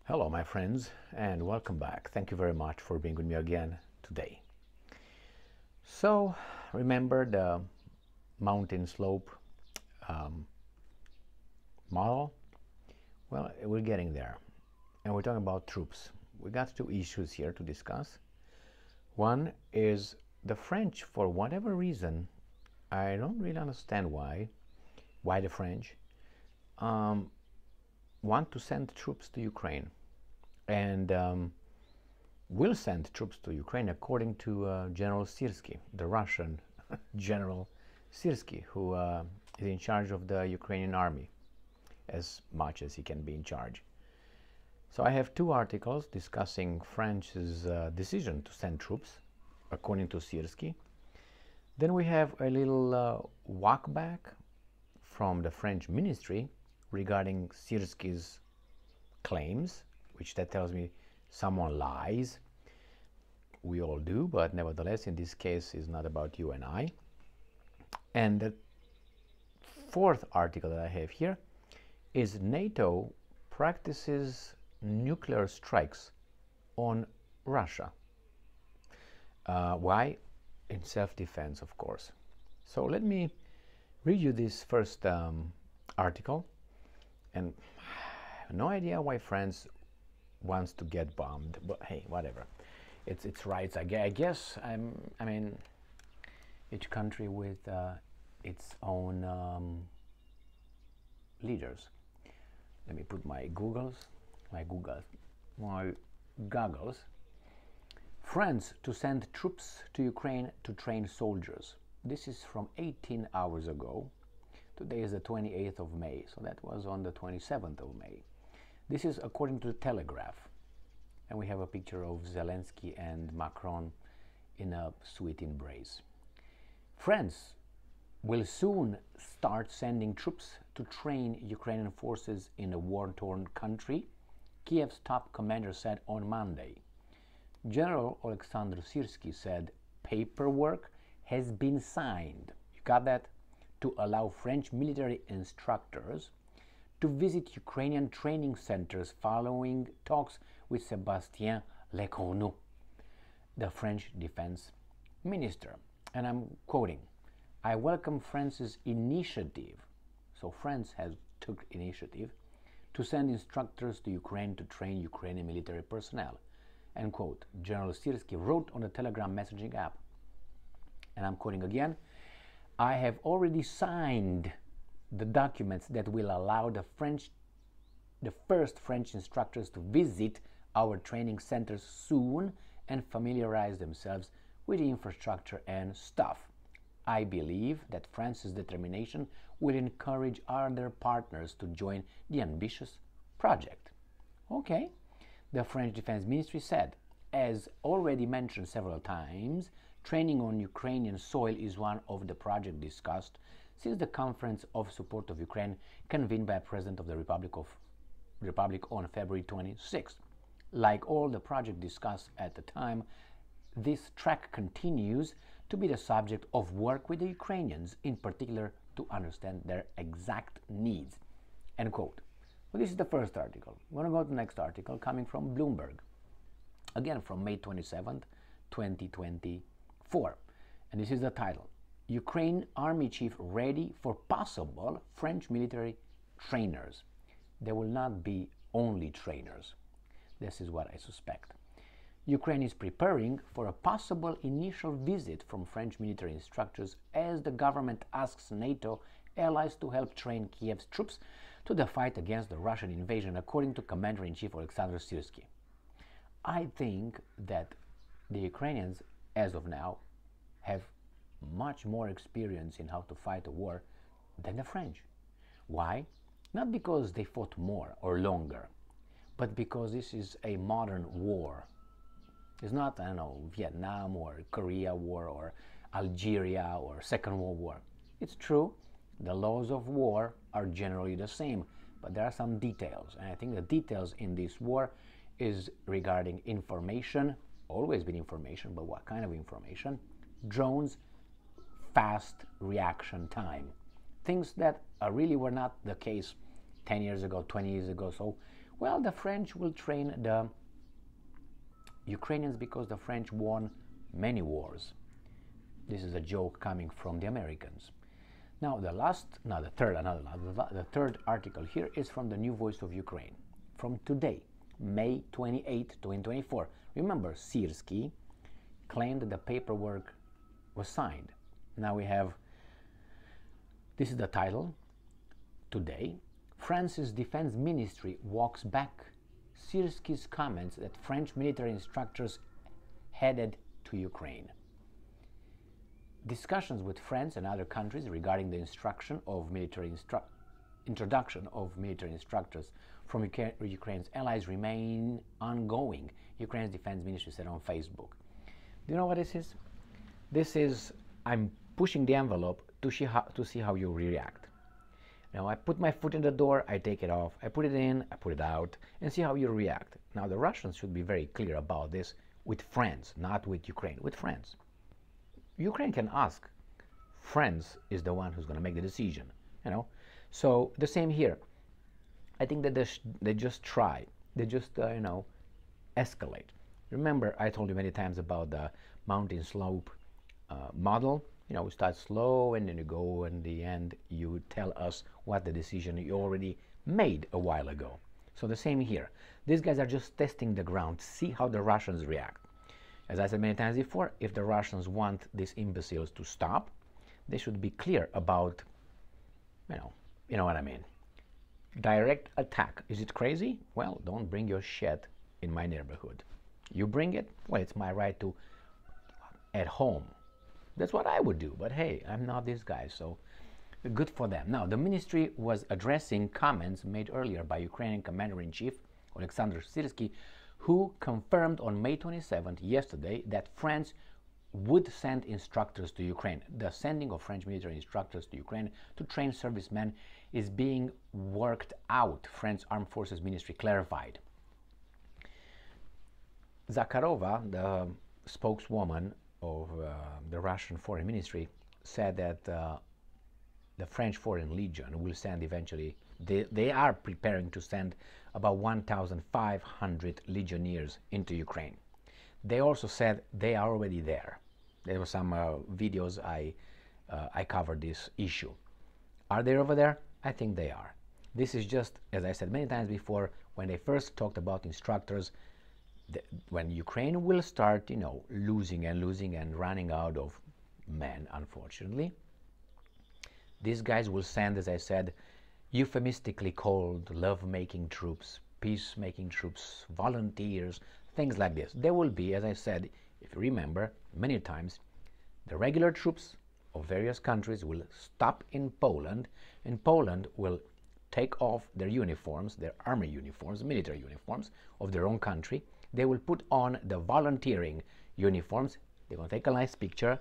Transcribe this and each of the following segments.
Hello, my friends, and welcome back. Thank you very much for being with me again today. So, remember the mountain slope model? Well, we're getting there, and we're talking about troops. We got two issues here to discuss. One is the French, for whatever reason, I don't really understand why the French want to send troops to Ukraine, and will send troops to Ukraine according to General Syrskyi, the Russian General Syrskyi, who is in charge of the Ukrainian army as much as he can be in charge. So I have two articles discussing France's decision to send troops according to Syrskyi. Then we have a little walk back from the French ministry regarding Syrskyi's claims, which that tells me someone lies. We all do, but nevertheless, in this case, it's not about you and I. And the fourth article that I have here is NATO practices nuclear strikes on Russia. Why? In self-defense, of course. So let me read you this first article. And I have no idea why France wants to get bombed, but hey, whatever. It's rights. I guess I mean, each country with its own leaders. Let me put my goggles. France to send troops to Ukraine to train soldiers. This is from 18 hours ago. Today is the 28th of May, so that was on the 27th of May. This is according to the Telegraph. And we have a picture of Zelensky and Macron in a sweet embrace. France will soon start sending troops to train Ukrainian forces in a war-torn country, Kiev's top commander said on Monday. General Alexander Syrskyi said paperwork has been signed. You got that? To allow French military instructors to visit Ukrainian training centers following talks with Sébastien Lecornu, the French defense minister. And I'm quoting, "I welcome France's initiative," so France has took initiative, "to send instructors to Ukraine to train Ukrainian military personnel," end quote. General Syrskyi wrote on the Telegram messaging app. And I'm quoting again, "I have already signed the documents that will allow the first French instructors to visit our training centers soon and familiarize themselves with the infrastructure and stuff. I believe that France's determination will encourage other partners to join the ambitious project." Okay, the French Defense Ministry said, as already mentioned several times, training on Ukrainian soil is one of the projects discussed since the Conference of Support of Ukraine convened by President of the Republic on February 26th. Like all the projects discussed at the time, this track continues to be the subject of work with the Ukrainians, in particular to understand their exact needs. End quote. Well, this is the first article. We're going to go to the next article coming from Bloomberg, again from May 27th, 2024. And this is the title: Ukraine Army Chief ready for possible French military trainers. There will not be only trainers. This is what I suspect. Ukraine is preparing for a possible initial visit from French military instructors as the government asks NATO allies to help train Kiev's troops to the fight against the Russian invasion, according to Commander-in-Chief Alexander Syrskyi. I think that the Ukrainians, as of now, have much more experience in how to fight a war than the French. Why? Not because they fought more or longer, but because this is a modern war. It's not, I don't know, Vietnam or Korea War or Algeria or Second World War. It's true, the laws of war are generally the same, but there are some details. And I think the details in this war is regarding information, always been information, but what kind of information? Drones, fast reaction time. Things that really were not the case 10 years ago, 20 years ago. So Well, the French will train the Ukrainians because the French won many wars. This is a joke coming from the Americans. Now the third article here is from the New Voice of Ukraine from today, May 28, 2024. Remember, Syrskyi claimed that the paperwork was signed. Now we have, this is the title, today, France's defense ministry walks back Syrskyi's comments that French military instructors headed to Ukraine. Discussions with France and other countries regarding the introduction of military instructors from Ukraine's allies remain ongoing, Ukraine's defense ministry said on Facebook. Do you know what this is? This is, I'm pushing the envelope to see how you react. Now I put my foot in the door, I take it off, I put it in, I put it out, and see how you react. Now the Russians should be very clear about this with France, not with Ukraine, with France. Ukraine can ask. France is the one who's going to make the decision, you know. So the same here. I think that they just try. They just, escalate. Remember, I told you many times about the mountain slope model. You know, we start slow and then you go, and in the end you tell us what the decision you already made a while ago. So the same here. These guys are just testing the ground, see how the Russians react. As I said many times before, if the Russians want these imbeciles to stop, they should be clear about, you know what I mean. Direct attack. Is it crazy? Well, don't bring your shit in my neighborhood. You bring it, well, it's my right to at home. That's what I would do, but hey, I'm not this guy, so good for them. Now, the ministry was addressing comments made earlier by Ukrainian Commander-in-Chief Alexander Syrskyi, who confirmed on May 27th, yesterday, that France would send instructors to Ukraine. The sending of French military instructors to Ukraine to train servicemen is being worked out, French Armed Forces Ministry clarified. Zakharova, the spokeswoman of the Russian Foreign Ministry, said that the French Foreign Legion will send eventually, they are preparing to send about 1,500 legionnaires into Ukraine. They also said they are already there. There were some videos I covered this issue. Are they over there? I think they are. This is just, as I said many times before, when they first talked about instructors, when Ukraine will start, losing and running out of men, unfortunately, these guys will send, as I said, euphemistically called love-making troops, peace-making troops, volunteers, things like this. There will be, as I said, if you remember, many times, the regular troops of various countries will stop in Poland, and Poland will take off their uniforms, their army uniforms, military uniforms of their own country. They will put on the volunteering uniforms. They're going to take a nice picture.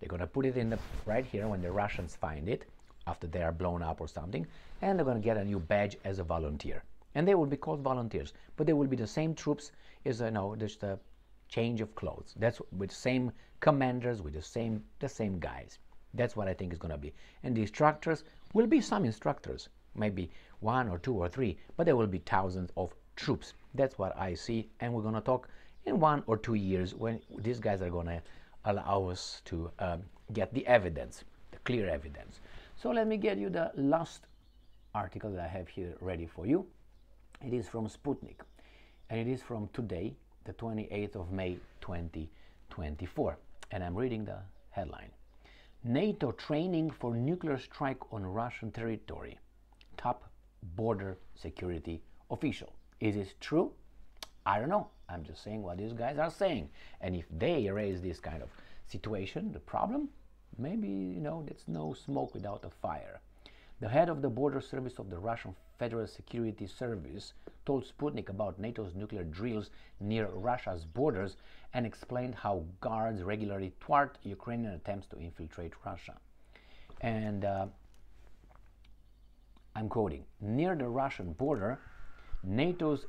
They're going to put it in right here when the Russians find it, after they are blown up or something, and they're going to get a new badge as a volunteer. And they will be called volunteers, but they will be the same troops as, just a change of clothes. That's with the same commanders, with the same guys. That's what I think is going to be. And the instructors will be some instructors, maybe 1 or 2 or 3, but there will be thousands of troops. That's what I see, and we're going to talk in 1 or 2 years when these guys are going to allow us to get the evidence, the clear evidence. So let me get you the last article that I have here ready for you. It is from Sputnik, and it is from today, the 28th of May 2024, and I'm reading the headline. NATO training for nuclear strike on Russian territory. Top border security official. Is it true? I don't know. I'm just saying what these guys are saying. And if they raise this kind of situation, the problem, maybe, that's no smoke without a fire. The head of the border service of the Russian Federal Security Service told Sputnik about NATO's nuclear drills near Russia's borders and explained how guards regularly thwart Ukrainian attempts to infiltrate Russia. And I'm quoting, near the Russian border, NATO's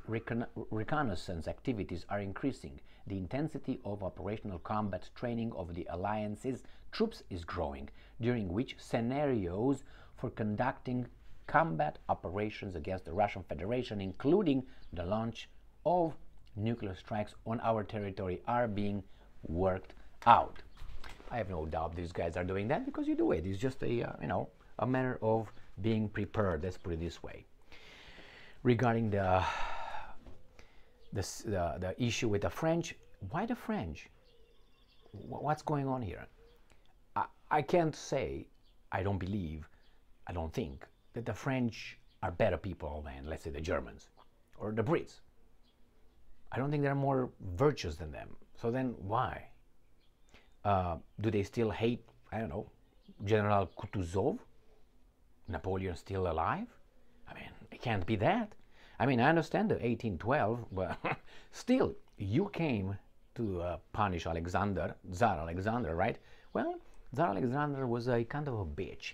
reconnaissance activities are increasing. The intensity of operational combat training of the alliance's troops is growing, during which scenarios for conducting combat operations against the Russian Federation, including the launch of nuclear strikes on our territory, are being worked out. I have no doubt these guys are doing that because you do it. It's just a a matter of being prepared. Let's put it this way. Regarding the issue with the French, why the French? What's going on here? I can't say, I don't think that the French are better people than, let's say, the Germans or the Brits. I don't think they're more virtuous than them. So then why? Do they still hate, I don't know, General Kutuzov? Napoleon still alive? I mean, it can't be that. I mean, I understand the 1812, but still, you came to punish Alexander, Tsar Alexander, right? Well, Tsar Alexander was a kind of a bitch.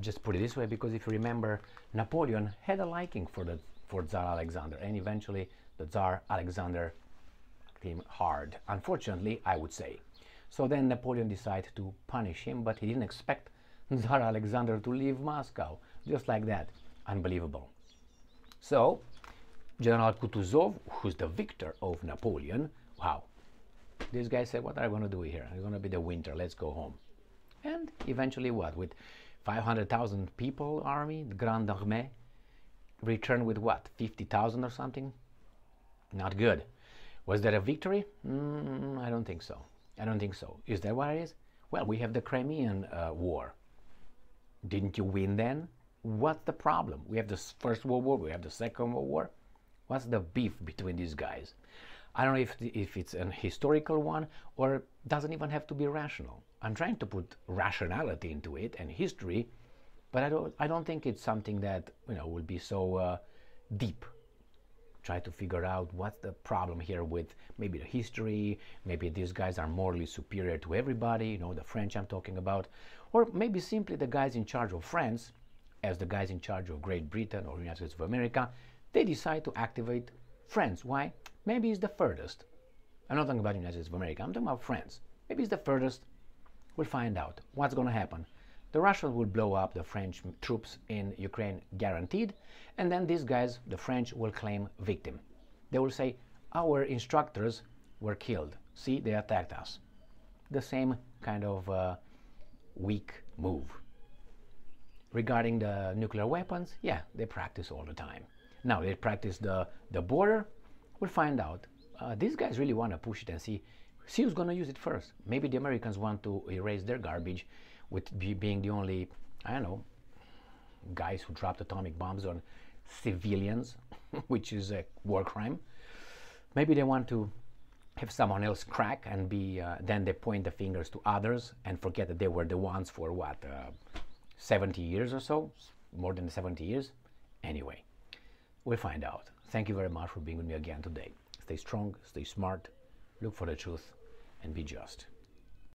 Just put it this way, because if you remember, Napoleon had a liking for Tsar Alexander, and eventually the Tsar Alexander came hard. Unfortunately, I would say. So then Napoleon decided to punish him, but he didn't expect Tsar Alexander to leave Moscow, just like that. Unbelievable. So, General Kutuzov, who's the victor of Napoleon, wow, this guy said, what are we going to do here? It's going to be the winter, let's go home. And eventually what? With 500,000 people army, the Grande Armée, returned with what? 50,000 or something? Not good. Was that a victory? I don't think so. I don't think so. Is that what it is? Well, we have the Crimean War. Didn't you win then? What's the problem? We have the First World War, we have the Second World War. What's the beef between these guys? I don't know if it's an historical one or doesn't even have to be rational. I'm trying to put rationality into it and history, but I don't think it's something that will be so deep. Try to figure out what's the problem here with maybe the history, maybe these guys are morally superior to everybody, the French I'm talking about, or maybe simply the guys in charge of France, as the guys in charge of Great Britain or United States of America, they decide to activate France. Why? Maybe it's the furthest. I'm not talking about United States of America, I'm talking about France. Maybe it's the furthest. We'll find out what's going to happen. The Russians will blow up the French troops in Ukraine, guaranteed, and then these guys, the French, will claim victim. They will say, our instructors were killed. See, they attacked us. The same kind of weak move. Regarding the nuclear weapons, yeah, they practice all the time. Now, they practice the border. We'll find out. These guys really want to push it and see who's going to use it first. Maybe the Americans want to erase their garbage with being the only, I don't know, guys who dropped atomic bombs on civilians, which is a war crime. Maybe they want to have someone else crack and be, then they point the fingers to others and forget that they were the ones for what, 70 years or so, more than 70 years. Anyway, we'll find out. Thank you very much for being with me again today. Stay strong, stay smart, look for the truth, and be just.